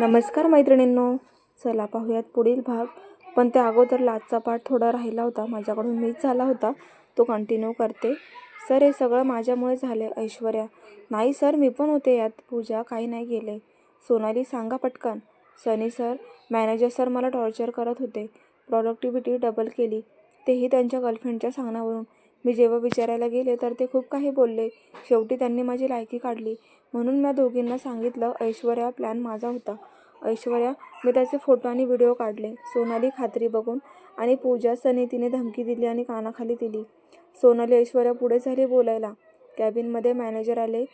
नमस्कार मैत्रिणींनो, चला पाहूयात पुढील भाग. पण त्या अगोदर लाजचा पाठ थोडा राहिला होता, माझ्याकडून मिस झाला होता, तो कंटिन्यू करते. सर, हे सगळं माझ्यामुळे झाले. ऐश्वर्या: नाही सर, मी पण होते यात. पूजा: काही नाही गेले. सोनाली: सांगा पटकन. सनी सर: मॅनेजर सर मला टॉर्चर करत होते. प्रॉडक्टिव्हिटी डबल केली, तेही त्यांच्या गर्लफ्रेंडच्या सांगण्यावरून. मी जेव्हा विचारायला गेले तर ते खूप काही बोलले. शेवटी त्यांनी माझी लायकी काढली, म्हणून मी दोघींना सांगितलं. ऐश्वर्या: प्लॅन माझा होता. ऐश्वर्या: मी त्याचे फोटो आणि व्हिडिओ काढले. सोनाली: खात्री बघून. आणि पूजा: सनी, तिने धमकी दिली आणि कानाखाली दिली. सोनाली: ऐश्वर्या पुढे झाली बोलायला. कॅबिनमध्ये मॅनेजर आले.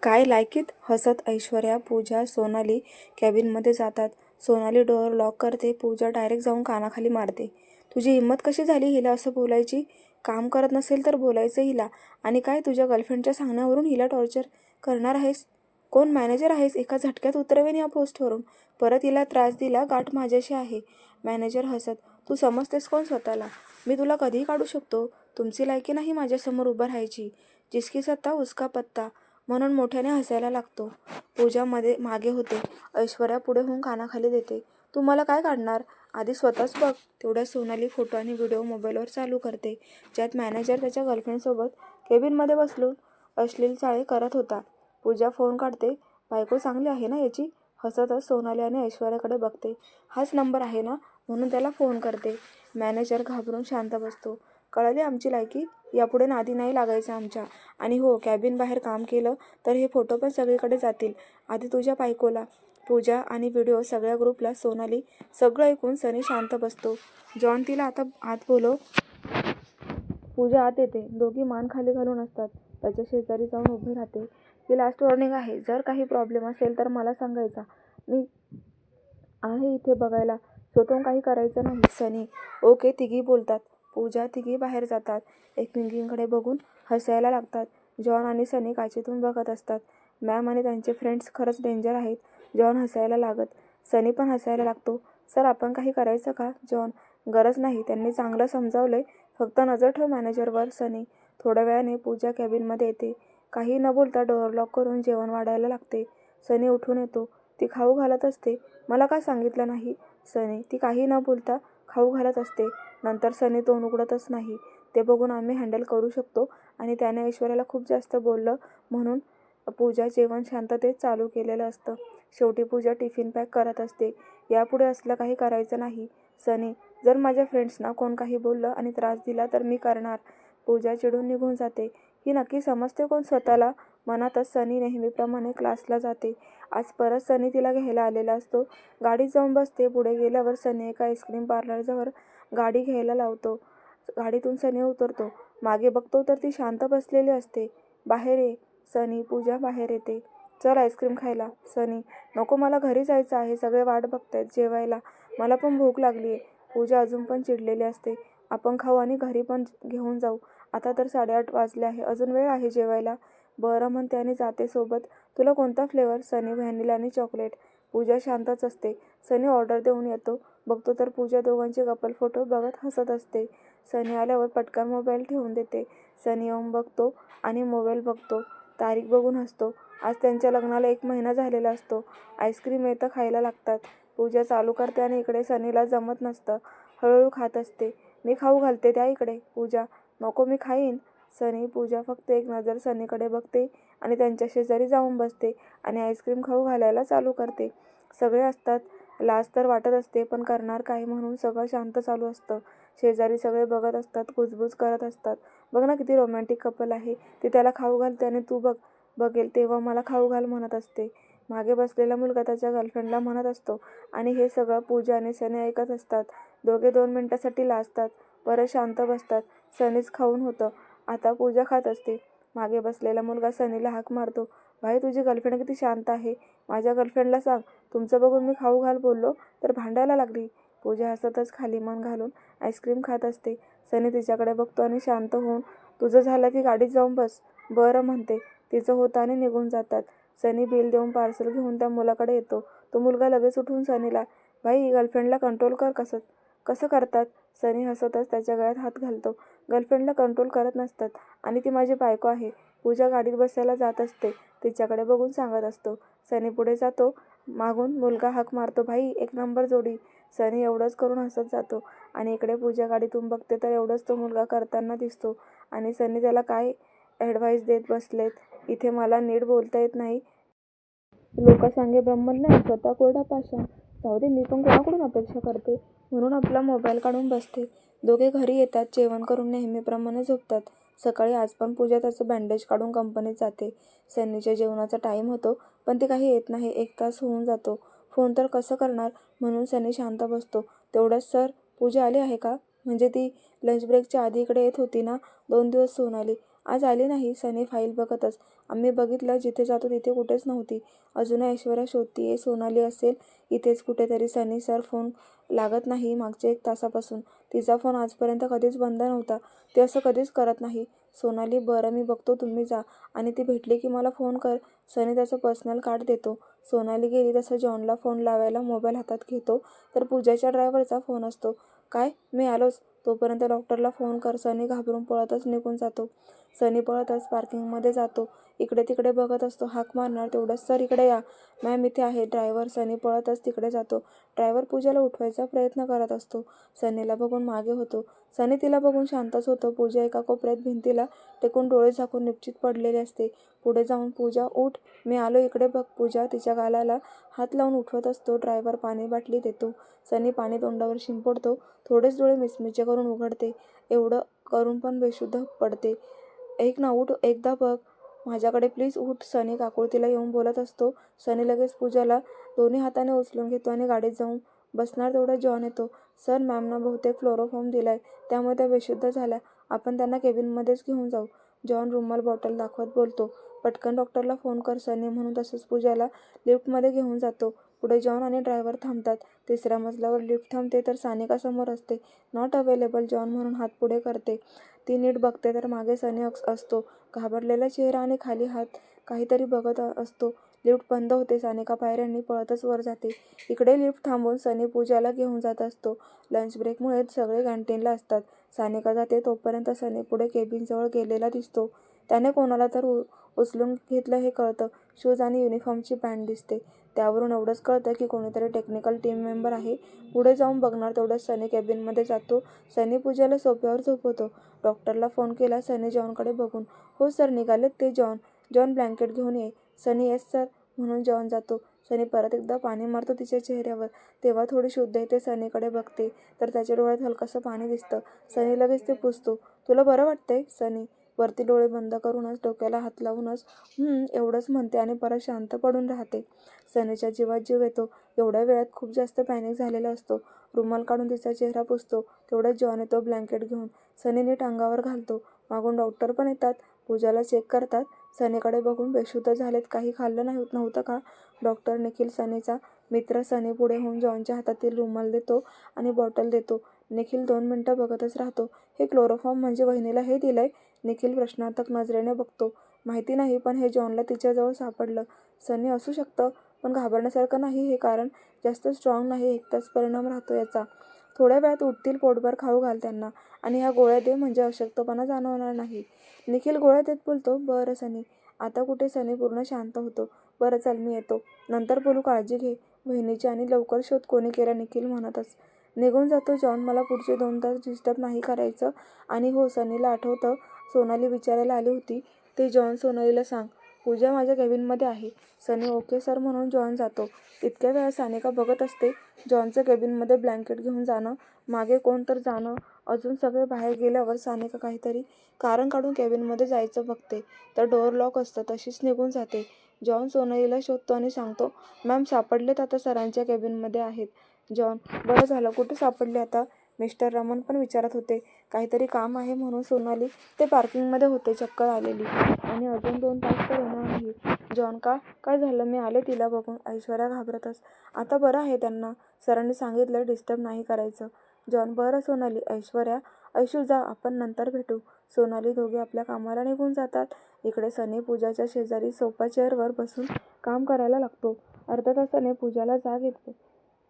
काय लायकीत? हसत ऐश्वर्या, पूजा, सोनाली कॅबिनमध्ये जातात. सोनाली डोअर लॉक करते. पूजा डायरेक्ट जाऊन कानाखाली मारते. तुझी हिंमत कशी झाली हिला असं बोलायची? काम करत नसेल तर बोलायचं हिला. आणि काय, तुझ्या गर्लफ्रेंडच्या सांगण्यावरून हिला टॉर्चर करणार आहेस? कोण मॅनेजर आहेस? एका झटक्यात उतरवेन या पोस्टवरून. परत हिला त्रास दिला, गाठ माझ्याशी आहे. मॅनेजर हसत: तू समजतेस कोण स्वतःला? मी तुला कधीही काढू शकतो. तुमची लायकी नाही माझ्यासमोर उभं राहायची. जिसकी सत्ता उसका पत्ता, म्हणून मोठ्याने हसायला लागतो. पूजा मागे होते. ऐश्वर्या पुढे होऊन कानाखाली देते. तू मला काय काढणार? आधी स्वतःच बघ. तेवढ्या सोनाली फोटो आणि व्हिडिओ मोबाईलवर चालू करते, ज्यात मॅनेजर त्याच्या गर्लफ्रेंडसोबत केबिनमध्ये बसलून अश्लील चाळे करत होता. पूजा फोन काढते. बायको चांगली आहे ना याची? हसतच सोनाली आणि ऐश्वर्याकडे बघते. हाच नंबर आहे ना, म्हणून त्याला फोन करते. मॅनेजर घाबरून शांत बसतो. कळली आमची लायकी? यापुढे नादी नाही लागायचं आमच्या. आणि हो, कॅबिन बाहेर काम केलं तर हे फोटो पण सगळीकडे जातील. आधी तुझ्या बायकोला. पूजा आणि व्हिडिओ सगळ्या ग्रुपला. सोनाली: सगळं ऐकून सनी शांत बसतो. जॉन: तिला आता आत बोलव. पूजा आत येते. दोघी मान खाली घालून असतात. त्याच्या शेजारी जाऊन उभी राहते. ही लास्ट वॉर्निंग आहे. जर काही प्रॉब्लेम असेल तर मला सांगायचा. मी आहे इथे बघायला. स्वतःहून काही करायचं नाही. सनी: ओके. तिघी बोलतात. पूजा. तिघी बाहेर जातात. एकमेकींकडे बघून हसायला लागतात. जॉन आणि सनी काचेतून बघत असतात. मॅम आणि त्यांचे फ्रेंड्स खरंच डेंजर आहेत. जॉन हसायला लागत. सनी पण हसायला लागतो. सर, आपण काही करायचं का? जॉन: गरज नाही, त्यांनी चांगलं समजावलंय. फक्त नजर ठेव मॅनेजरवर. सनी. थोड्या वेळाने पूजा कॅबिनमध्ये येते. काही न बोलता डोअर लॉक करून जेवण वाढायला लागते. सनी उठून येतो. ती खाऊ घालत असते. मला का सांगितलं नाही? सनी. ती काही न बोलता खाऊ घालत असते. नंतर सनी तोंड उघडतच नाही. ते बघून आम्ही हँडल करू शकतो. आणि त्याने ऐश्वर्याला खूप जास्त बोललं म्हणून. पूजा जेवण शांततेत चालू केलेलं असतं. शेवटी पूजा टिफिन पॅक करत असते. यापुढे असलं काही करायचं नाही. सनी. जर माझ्या फ्रेंड्सना कोण काही बोललं आणि त्रास दिला तर मी करणार. पूजा चिडून निघून जाते. ही नक्की समजते कोण स्वतःला? मनातच सनी नेहमीप्रमाणे क्लासला जाते. आज परत सनी तिला घ्यायला आलेला असतो. गाडीत जाऊन बसते. पुढे गेल्यावर सनी एका आईस्क्रीम पार्लरजवळ गाडी घ्यायला लावतो. गाडीतून सनी उतरतो. मागे बघतो तर ती शांत बसलेली असते. बाहेर ये. सनी. पूजा बाहेर येते. चल आईस्क्रीम खायला. सनी. नको, मला घरी जायचं आहे. सगळे वाट बघतायत जेवायला. मला पण भूक लागलीये. पूजा अजून पण चिडलेली असते. आपण खाऊ आणि घरी पण घेऊन जाऊ. आता तर 8:30 वाजले आहे. अजून वेळ आहे जेवायला. बरं म्हणते आणि जाते सोबत. तुला कोणता फ्लेवर? सनी. व्हॅनिला आणि चॉकलेट. पूजा शांतच असते. सनी ऑर्डर देऊन येतो. बघतो तर पूजा दोघांचे कपल फोटो बघत हसत असते. सनी आल्यावर पटकन मोबाईल ठेवून देते. सनी येऊन बघतो आणि मोबाईल बघतो. तारीख बघून हसतो. आज त्यांच्या लग्नाला 1 महिना झालेला असतो. आईस्क्रीम येतं खायला लागतात. पूजा चालू करते आणि इकडे सनीला जमत नसतं. हळूहळू खात असते. मी खाऊ घालते, त्या इकडे. पूजा. नको, मी खाईन. सनी. पूजा फक्त एक नजर सनीकडे बघते आणि त्यांच्या शेजारी जाऊन बसते आणि आईस्क्रीम खाऊ घालायला चालू करते. सगळे असतात. लाज तर वाटत असते, पण करणार काय म्हणून सगळं शांत चालू असतं. शेजारी सगळे बघत असतात. कुजबूज करत असतात. बघ ना, किती रोमॅन्टिक कपल आहे. ती त्याला खाऊ घालते आणि तू बघेल तेव्हा मला खाऊ घाल म्हणत असते. मागे बसलेला मुलगा त्याच्या गर्लफ्रेंडला म्हणत असतो. आणि हे सगळं पूजा आणि सनी ऐकत असतात. दोघे 2 मिनिटांसाठी लाजतात. परत शांत बसतात. सनीच खाऊन होतं. आता पूजा खात असते. मागे बसलेला मुलगा सनीला हाक मारतो. भाई, तुझी गर्लफ्रेंड किती शांत आहे. माझ्या गर्लफ्रेंडला सांग, तुमचं बघून मी खाऊ घाल बोललो तर भांडायला लागली. पूजा हसतच खाली मान घालून आईस्क्रीम खात असते. सनी तिच्याकडे बघतो आणि शांत होऊन, तुझं झालं की गाडीत जाऊन बस. बरं म्हणते. तिचं होतं आणि निघून जातात. सनी बिल देऊन पार्सल घेऊन त्या मुलाकडे येतो. तो मुलगा लगेच उठून सनीला: भाई, गर्लफ्रेंडला कंट्रोल कर. कसं करतात? सनी हसतच त्याच्या गळ्यात हात घालतो. गर्लफ्रेंडला कंट्रोल करत नसतात आणि ती माझी बायको आहे. पूजा गाडीत बसायला जात असते. तिच्याकडे बघून सांगत असतो. सनी पुढे जातो. मागून मुलगा हाक मारतो, भाई एक नंबर जोडी. सनी एवढंच करून हसत जातो आणि इकडे पूजा गाडीतून बघते तर एवढंच तो मुलगा करताना दिसतो आणि सनी त्याला काय ॲडव्हाइस देत बसलेत. इथे मला नीट बोलता येत नाही. लोकसांगे ब्रह्मन नाही, स्वतः कोरडा पाषाण. जाऊ दे, मी पण कोणाकडून अपेक्षा करते. म्हणून आपला मोबाईल काढून बसते. दोघे घरी येतात. जेवण करून नेहमीप्रमाणे झोपतात. सकाळी आज पण पूजा त्याचं बँडेज काढून कंपनीत जाते. सनीच्या जेवणाचा टाईम होतो पण ती काही येत नाही. 1 तास होऊन जातो. फोन तर कसं करणार म्हणून सनी शांत बसतो. तेवढ्यात सर, पूजा आली आहे का? म्हणजे ती लंच ब्रेकच्या आधी इकडे येत होती ना? 2 दिवस सोनाली आज आली नाही. सनी फाईल बघतच. आम्ही बघितलं, जिथे जातो तिथे कुठेच नव्हती. अजूनही ऐश्वर्या शोधतीये. सोनाली असेल इथेच कुठेतरी. सनी सर, फोन लागत नाही मागच्या 1 तासापासून. तिचा फोन आजपर्यंत कधीच बंद नव्हता. ती असं कधीच करत नाही. सोनाली, बरं मी बघतो, तुम्ही जा आणि ती भेटली की मला फोन कर. सनी त्याचं पर्सनल कार्ड देतो. सोनाली गेली तसं जॉनला फोन लावायला मोबाईल हातात घेतो तर पूजाच्या ड्रायव्हरचा फोन असतो. काय, मी आलोच. तोपर्यंत डॉक्टरला फोन कर. सनी घाबरून पळतच निघून जातो. सनी पळतच पार्किंगमध्ये जातो. इकडे तिकडे बघत असतो. हाक मारणार तेवढंच, सर इकडे या. मॅम इथे आहे ड्रायव्हर. सनी पळतच तिकडे जातो. ड्रायव्हर पूजाला उठवायचा प्रयत्न करत असतो. सनीला बघून मागे होतो. सनी तिला बघून शांतच होतो. पूजा एका कोपऱ्यात भिंतीला टेकून डोळे झाकून निश्चित पडलेली असते. पुढे जाऊन, पूजा उठ, मी आलो, इकडे बघ. पूजा तिच्या गालाला हात लावून उठवत असतो. ड्रायव्हर पाणी बाटली देतो. सनी पाणी तोंडावर शिंपडतो. थोडेच डोळे मिचमिचे करून उघडते. एवढं करून पण बेशुद्ध पडते. ऐक ना, उठ, एकदा बघ माझ्याकडे प्लीज, उठ. सनी काकुळतीला येऊन बोलत असतो. सनी लगेच पूजाला दोन्ही हाताने उचलून घेतो आणि गाडीत जाऊन बसणार तेवढा जॉन येतो. सर, मॅमनं बहुतेक क्लोरोफॉर्म दिलाय, त्यामुळे त्या बेशुद्ध झाल्या. आपण त्यांना केबिनमध्येच घेऊन जाऊ. जॉन रुमाल बॉटल दाखवत बोलतो. पटकन डॉक्टरला फोन कर. सनी म्हणून तसंच पूजाला लिफ्टमध्ये घेऊन जातो. पुढे जॉन आणि ड्रायव्हर थांबतात. 3ऱ्या मजल्यावर लिफ्ट थांबते तर सानिका समोर असते. Not available. जॉन म्हणून हात पुढे करते. ती नीट बघते तर मागे सनी असतो. घाबरलेला चेहरा आणि खाली हात काहीतरी बघत असतो. लिफ्ट बंद होते. सानिका पायऱ्यांनी पळतच वर जाते. इकडे लिफ्ट थांबून सनी पूजाला घेऊन जात असतो. लंच ब्रेकमुळे सगळे कॅन्टीनला असतात. सानिका जाते तोपर्यंत सनी पुढे केबिनजवळ गेलेला दिसतो. त्याने कोणाला तर उचलून घेतलं हे कळतं. शूज आणि युनिफॉर्मची पॅन्ट दिसते. त्यावरून एवढंच कळतं की कोणीतरी टेक्निकल टीम मेंबर आहे. पुढे जाऊन बघणार तेवढ्यात सनी केबिनमध्ये जातो. सनी पूजाला सोफ्यावर झोपवतो. डॉक्टरला फोन केला. सनी जॉनकडे बघून, हो सर, निघालेत ते. जॉन, जॉन ब्लँकेट घेऊन ये. सनी, येस सर म्हणून जॉन जातो. सनी परत एकदा पाणी मारतो तिच्या चेहऱ्यावर. तेव्हा थोडी शुद्ध येते. सनीकडे बघते तर त्याच्या डोळ्यात हलकंसं पाणी दिसतं. सनी लगेच ते पुसतो. तुला बरं वाटतंय? सनी वरती डोळे बंद करूनच डोक्याला हात लावूनच एवढंच म्हणते आणि परत शांत पडून राहते. सनीच्या जीवात जीव येतो. एवढ्या वेळात खूप जास्त पॅनिक झालेला असतो. रुमाल काढून तिचा चेहरा पुसतो. तेवढ्यात जॉन येतो ब्लँकेट घेऊन. सनी नीट अंगावर घालतो. मागून डॉक्टर पण येतात. पूजाला चेक करतात. सनीकडे बघून, बेशुद्ध झालेत, काही खाल्लं नव्हतं का? डॉक्टर. निखिल सनीचा मित्र. सनी पुढे होऊन जॉनच्या हातातील रुमाल देतो आणि बॉटल देतो. निखिल 2 मिनिटं बघतच राहतो. हे क्लोरोफॉर्म म्हणजे वहिनीला हे दिलंय? निखिल प्रश्नार्थक नजरेने बघतो. माहिती नाही, पण हे जॉनला तिच्याजवळ सापडलं. सनी, असू शकतं, पण घाबरण्यासारखं नाही हे, कारण जास्त स्ट्रॉंग नाही. एकटाच परिणाम राहतो याचा. थोड्या वेळात उठतील. पोटभर खाऊ घाल त्यांना आणि ह्या गोळ्या दे, म्हणजे अशक्तपणा जाणवणार नाही. निखिल गोळ्या देत बोलतो. बरं सनी. आता कुठे? सनी पूर्ण शांत होतो. बरं चल, मी येतो, नंतर बोलू, काळजी घे वहिनीची आणि लवकर शोध कोणी केलं. निखिल म्हणतच निघून जातो. जॉन, मला पुढचे 2 तास डिस्टर्ब नाही करायचं. आणि हो, सनीला आठवतं, सोनाली विचारायला आली होती ते. जॉन, सोनालीला सांग पूजा माझ्या केबिनमध्ये आहे. सनी, ओके सर म्हणून जॉन जातो. इतक्या वेळा सानिका बघत असते. जॉनचं केबिनमध्ये ब्लँकेट घेऊन जाणं, मागे कोण तर जाणं. अजून सगळे बाहेर गेल्यावर सानिका काहीतरी कारण काढून केबिनमध्ये जायचं बघते तर डोअर लॉक असतं. तशीच निघून जाते. जॉन सोनालीला शोधतो आणि सांगतो, मॅम सापडलेत, आता सरांच्या केबिनमध्ये आहेत. जॉन, बरं झालं. कुठे सापडले आता? मिस्टर रमण पण विचारत होते. काहीतरी काम आहे म्हणून सोनाली ते पार्किंगमध्ये होते, चक्कर आलेली, आणि अजून 2 तास तर येणार नाही. जॉन, का? काय झालं? मी आले तिला बघून. ऐश्वर्या घाबरतच, आता बरं आहे त्यांना, सरांनी सांगितलं डिस्टर्ब नाही करायचं. जॉन, बरं सोनाली. ऐश्वर्या, ऐशू जा, आपण नंतर भेटू. सोनाली दोघे आपल्या कामाला निघून जातात. इकडे सनी पूजाच्या शेजारी सोफा चेअरवर बसून काम करायला लागतो. अर्ध्या तासाने पूजाला जाग येते.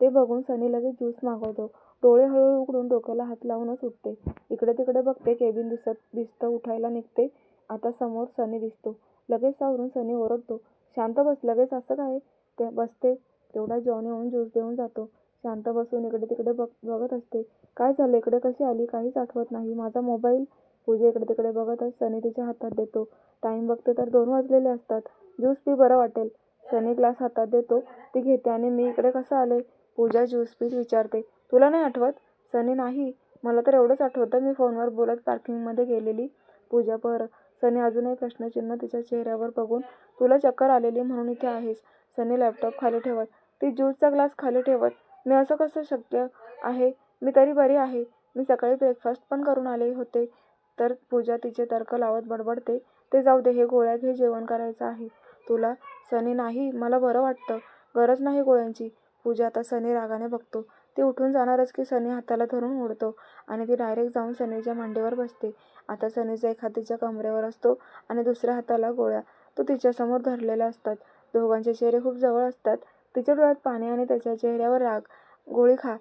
ते बघून सनी लगेच ज्यूस मागवतो. डोळे हळूहळू उघडून डोक्याला हात लावूनच उठते. इकडे तिकडे बघते. केबिन दिसतं. उठायला निघते. आता समोर सनी दिसतो. लगेच सावरून सनी ओरडतो, शांत बस, लगेच असं काय? ते बसते तेवढा जॉन येऊन ज्यूस देऊन जातो. शांत बसून इकडे तिकडे बघत असते. काय झालं, इकडे कशी आली? काहीच आठवत नाही. माझा मोबाईल? पूजा इकडे तिकडे बघतच सनी तिच्या हातात देतो. टाइम बघते तर 2 वाजलेले असतात. ज्यूस पी, बरं वाटेल. सनी ग्लास हातात देतो. ती घेते. आणि मी इकडे कसं आले? पूजा ज्यूस पीत विचारते. तुला नाही आठवत? सनी, नाही, मला तर एवढंच आठवतं, मी फोनवर बोलत पार्किंगमध्ये गेलेली. पूजा, बरं. सनी अजूनही प्रश्नचिन्ह तिच्या चेहऱ्यावर बघून. तुला चक्कर आलेली म्हणून इथे आहेस? सनी लॅपटॉप खाली ठेवत, ती ज्यूसचा ग्लास खाली ठेवत, मी असं कसं शक्य आहे? मी तरी बरी आहे. मी सकाळी ब्रेकफास्ट पण करून आले होते. तर पूजा तिचे तर्क लावत बडबडते. ते जाऊ दे, हे गोळ्या घे, जेवण करायचं आहे तुला. सनी, नाही, मला बरं वाटतं. गरज नाही गोळ्यांची. पूजा आता सनी रागाने बघतो. ती उठून जाणारच की सनी हाताला धरून ओढतो आणि ती डायरेक्ट जाऊन सनीच्या मांडीवर बसते. आता सनीचा एक हात तिच्या कमरेवर असतो आणि दुसऱ्या हाताला गोळ्या तो तिच्यासमोर धरलेल्या असतात. दोघांचे चेहरे खूप जवळ असतात. तिच्या डोळ्यात पाणी आणि त्याच्या चेहऱ्यावर राग. गोळी खा.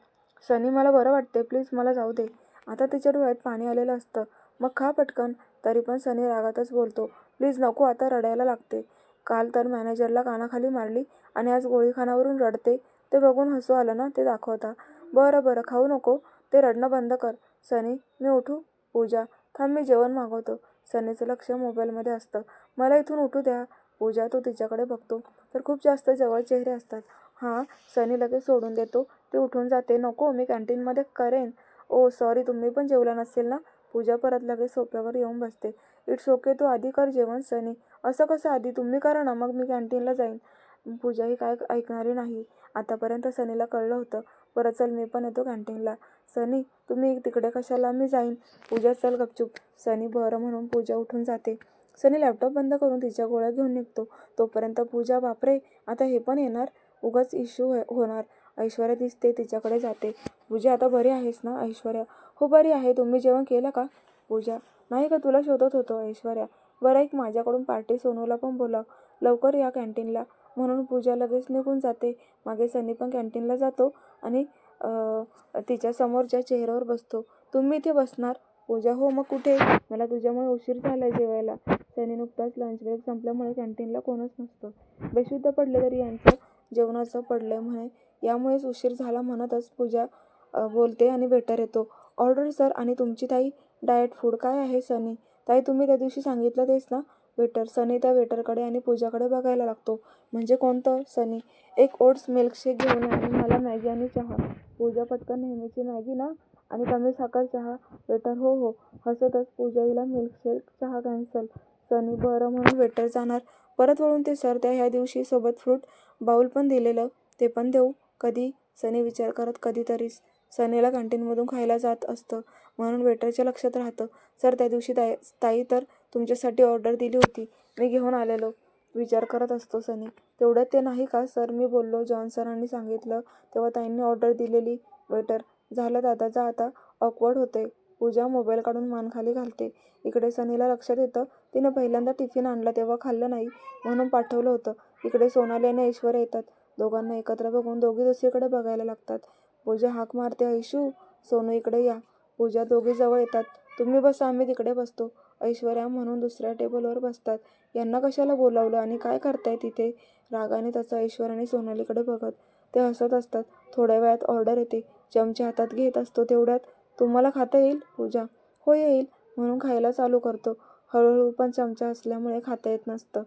सनी, मला बरं वाटते, प्लीज मला जाऊ दे. आता तिच्या डोळ्यात पाणी आलेलं असतं. मग खा पटकन. तरी पण सनी रागातच बोलतो, प्लीज नको, आता रडायला लागते. काल तर मॅनेजरला कानाखाली मारली आणि आज गोळीखानावरून रडते. ते बघून हसू आलं ना, ते दाखवता. बरं बरं, खाऊ नको, ते रडणं बंद कर. सनी, मी उठू? पूजा, थांब, मी जेवण मागवतो. सनीचं लक्ष मोबाईलमध्ये असतं. मला इथून उठू द्या. पूजा, तो तिच्याकडे बघतो तर खूप जास्त जवळ चेहरे असतात. हां. सनी लगेच सोडून देतो. ती उठून जाते. नको, मी कॅन्टीनमध्ये करेन. ओ सॉरी, तुम्ही पण जेवला नसेल ना? पूजा परत लगेच सोफ्यावर येऊन बसते. इट्स ओके, तू आधी कर जेवण. सनी, असं कसं आधी? तुम्ही करा ना, मग मी कॅन्टीनला जाईन. पूजा ही काय ऐकणारी नाही. आतापर्यंत सनीला कळलं होतं. बरं चल, मी पण येतो कॅन्टीनला. सनी, तुम्ही तिकडे कशाला? मी जाईन. पूजा, चल गपचूप. सनी बरं म्हणून पूजा उठून जाते. सनी लॅपटॉप बंद करून तिच्या गोळ्या घेऊन निघतो. तोपर्यंत पूजा, बापरे, आता हे पण येणार? उगाच इश्यू होणार. ऐश्वर्या दिसते, तिच्याकडे जाते. पूजा, आता बरी आहेस ना? ऐश्वर्या, हो बरी आहे. तुम्ही जेवण केलं का? पूजा, नाही का, तुला शोधत होतो. ऐश्वर्या, बरं ऐक, माझ्याकडून पार्टी, सोनूला पण बोलाव, लवकर या कॅन्टीनला. म्हणून पूजा लगेच निघून जाते. मागे सनी पण कॅन्टीनला जातो आणि तिच्या समोरच्या चेहऱ्यावर बसतो. तुम्ही इथे बसणार? पूजा, हो, मग कुठे? मला तुझ्यामुळे उशीर झालाय जेवायला. सनी, नुकताच लंच ब्रेक संपल्यामुळे कॅन्टीनला कोणच नसतं. बेशुद्ध पडले तरी यांचं जेवणाचं पडलंय म्हणे, यामुळेच उशीर झाला म्हणतच पूजा बोलते आणि वेटर येतो. Order sir. आणि तुमची ताई? Diet food. काय आहे? सनी, ताई, तुम्ही त्या दिवशी सांगितलं तेच ना? वेटर. सनी त्या वेटरकडे आणि पूजाकडे बघायला लागतो. म्हणजे कोणतं? सनी, एक ओट्स मिल्कशेक घेऊन या आणि मला मॅगी आणि चहा. पूजा, पटकन, नेहमीची मॅगी ना आणि कमी साखर चहा. वेटर, हो हो. हसतच पूजा, हिला मिल्कशेक, चहा कॅन्सल. सनी, बरं म्हणून वेटर जाणार. परत वळून ते सर, त्या ह्या दिवशी सोबत फ्रूट बाउल पण दिलेलं, ते पण देऊ? कधी? सनी विचार करत, कधीतरीच. सनीला कॅन्टीनमधून खायला जात असतं म्हणून वेटरच्या लक्षात राहतं. सर, त्या दिवशी ताई तर तुमच्यासाठी ऑर्डर दिली होती, मी घेऊन आलेलो. विचार करत असतो सनी. तेवढ्यात ते नाही का सर, मी बोललो, जॉन सरांनी सांगितलं तेव्हा ताईंनी ऑर्डर दिलेली. वेटर, झालं दादा, जा आता, ऑकवर्ड होते. पूजा मोबाईल काढून मान खाली घालते. इकडे सनीला लक्षात येतं, तिने पहिल्यांदा टिफिन आणला तेव्हा खाल्लं नाही म्हणून पाठवलं होतं. इकडे सोनाली आणि ऐश्वर्या येतात. दोघांना एकत्र बघून दोघी दुसरीकडे बघायला लागतात. पूजा हाक मारते, ऐशू, सोनू इकडे या. पूजा, दोघी जवळ येतात. तुम्ही बसा, आम्ही तिकडे बसतो. ऐश्वर्या म्हणून दुसऱ्या टेबलवर बसतात. यांना कशाला बोलावलं आणि काय करताय तिथे? रागाने त्याचा ऐश्वर्या आणि सोनालीकडे बघत. ते हसत असतात. थोड्या वेळात ऑर्डर येते. चमचे हातात घेत असतो तेवढ्यात, तुम्हाला खाता येईल? पूजा, हो येईल, म्हणून खायला चालू करतो. हळूहळू, पण चमचा असल्यामुळे खाता येत नसतं.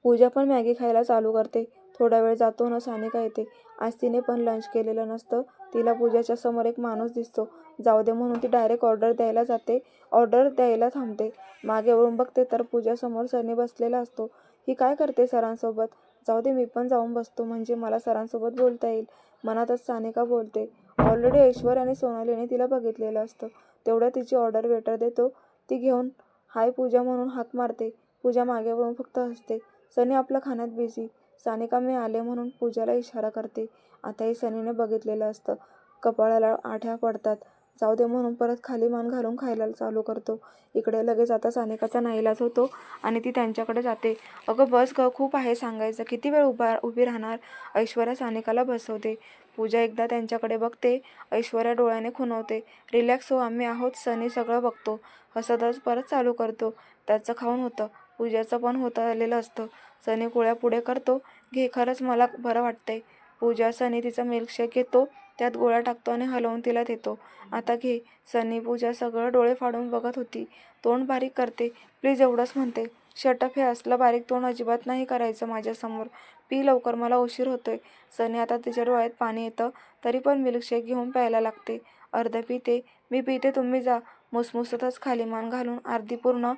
पूजा पण मॅगी खायला चालू करते. थोडा वेळ जातो ना सानिका येते. आज तिने पण लंच केलेलं नसतं. तिला पूजाच्या समोर एक माणूस दिसतो. जाऊ दे म्हणून ती डायरेक्ट ऑर्डर द्यायला जाते. ऑर्डर द्यायला थांबते. मागे वळून बघते तर पूजासमोर सनी बसलेला असतो. ही काय करते सरांसोबत? जाऊ दे, मी पण जाऊन बसतो, म्हणजे मला सरांसोबत बोलता येईल. मनातच सानिका बोलते. ऑलरेडी ऐश्वर्या आणि सोनालीने तिला बघितलेलं असतं. तेवढ्या तिची ऑर्डर वेटर देतो. ती घेऊन हाय पूजा म्हणून हाक मारते. पूजा मागे वळून फक्त हसते. सनी आपल्या खाण्यात बिझी. सानिका, मी आले म्हणून पूजाला इशारा करते. आताही सनीने बघितलेलं असतं. कपाळाला आठ्या पडतात. जाऊ दे म्हणून परत खाली मान घालून खायला चालू करतो. इकडे लगेच आता सानिकाचा नाईलाज होतो आणि ती त्यांच्याकडे जाते. अगं बस ग, खूप आहे सांगायचं, किती वेळ उभी राहणार. ऐश्वर्या सानिकाला बसवते. पूजा एकदा त्यांच्याकडे बघते. ऐश्वर्या डोळ्याने खुणवते. रिलॅक्स हो, आम्ही आहोत, सनी सगळं बघतो. हसतच परत चालू करतो. त्याचं खाऊन होतं, पूजाचं पण होत आलेलं असतं. सनी गोळ्या पुढे करतो. घे, खरंच मला बरं वाटतंय. पूजा सनी तिचा मिल्कशेक घेतो, त्यात गोळ्या टाकतो आणि हलवून तिला देतो. आता घे. सनी पूजा सगळं डोळे फाडून बघत होती. तोंड बारीक करते. प्लीज एवढंच म्हणते. शटअप, हे असलं बारीक तोंड अजिबात नाही करायचं माझ्यासमोर. पी लवकर, मला उशीर होतोय. सनी आता तिच्या डोळ्यात पाणी येतं, तरी पण मिल्कशेक घेऊन प्यायला लागते. अर्ध पिते. मी पिते, तुम्ही जा. मुसमुसतच खाली मान घालून अर्धी पूर्ण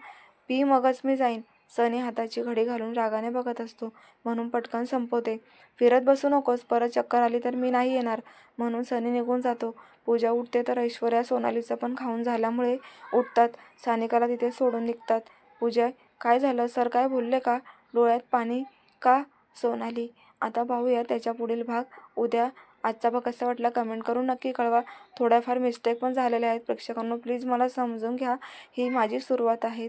पी, मगच मी जाईन. सनी हाताची घडी घालून रागाने बघत असतो, म्हणून पटकन संपवते. फिरत बसू नकोस, परत चक्कर आली तर मी नाही येणार, म्हणून सनी निघून जातो. पूजा उठते तर ऐश्वर्या सोनालीचं पण खाऊन झाल्यामुळे उठतात. सानिकाला तिथे सोडून निघतात. पूजा, काय झालं, सर काय बोलले का? डोळ्यात पाणी का? सोनाली, आता पाहूया त्याच्या पुढील भाग उद्या. आजचा भाग कसा वाटला कमेंट करून नक्की कळवा. थोड्याफार मिस्टेक पण झालेल्या आहेत प्रेक्षकांनो, प्लीज मला समजून घ्या, ही माझी सुरुवात आहे.